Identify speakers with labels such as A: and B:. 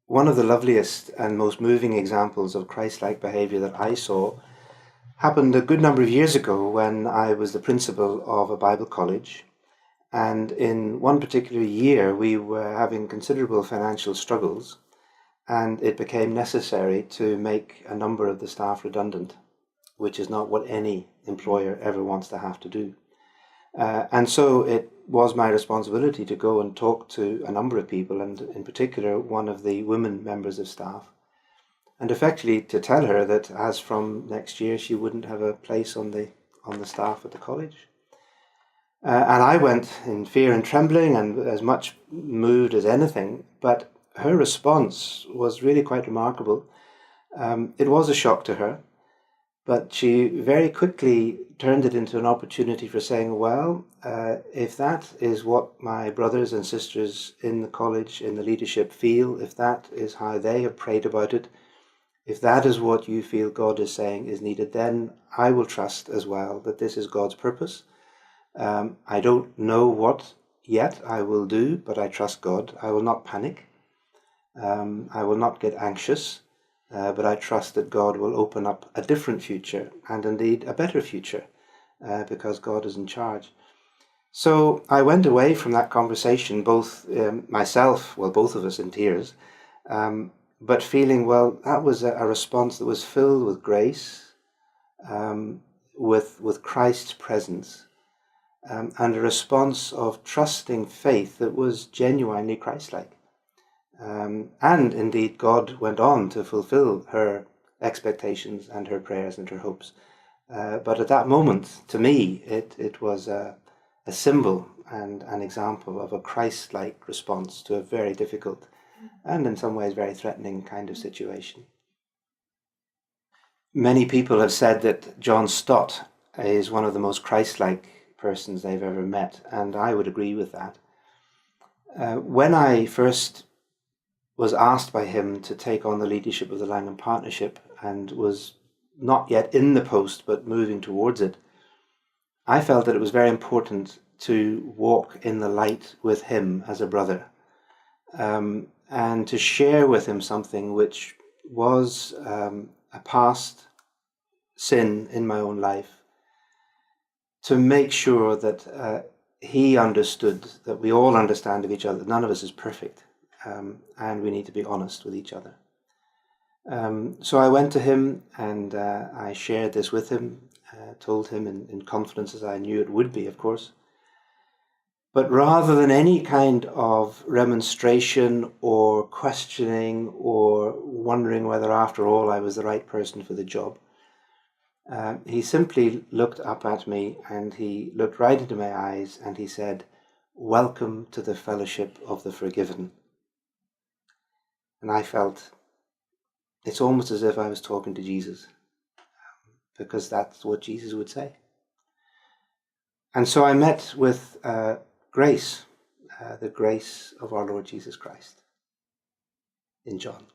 A: One of the loveliest and most moving examples of Christ-like behavior that I saw happened a good number of years ago when I was the principal of a Bible college. And in one particular year, we were having considerable financial struggles, and it became necessary to make a number of the staff redundant, which is not what any employer ever wants to have to do. And so it was my responsibility to go and talk to a number of people, and in particular one of the women members of staff, and effectively to tell her that as from next year she wouldn't have a place on the staff at the college. And I went in fear and trembling and as much moved as anything, but her response was really quite remarkable. It was a shock to her, but she very quickly turned it into an opportunity for saying, well, if that is what my brothers and sisters in the college, in the leadership feel, if that is how they have prayed about it, if that is what you feel God is saying is needed, then I will trust as well that this is God's purpose. I don't know what yet I will do, but I trust God. I will not panic. I will not get anxious. But I trust that God will open up a different future, and indeed a better future, because God is in charge. So I went away from that conversation, both both of us in tears, but feeling, well, that was a response that was filled with grace, with Christ's presence, and a response of trusting faith that was genuinely Christ-like. And indeed, God went on to fulfill her expectations and her prayers and her hopes. But at that moment, to me, it was a symbol and an example of a Christ-like response to a very difficult and in some ways very threatening kind of situation. Many people have said that John Stott is one of the most Christ-like persons they've ever met, and I would agree with that. When I first was asked by him to take on the leadership of the Langham Partnership and was not yet in the post but moving towards it, I felt that it was very important to walk in the light with him as a brother, and to share with him something which was a past sin in my own life, to make sure that he understood that we all understand of each other. None of us is perfect. And we need to be honest with each other. So I went to him and I shared this with him, told him in confidence as I knew it would be, of course. But rather than any kind of remonstration or questioning or wondering whether after all I was the right person for the job, he simply looked up at me and he looked right into my eyes and he said, "Welcome to the fellowship of the forgiven." And I felt it's almost as if I was talking to Jesus, because that's what Jesus would say. And so I met with grace, the grace of our Lord Jesus Christ in John.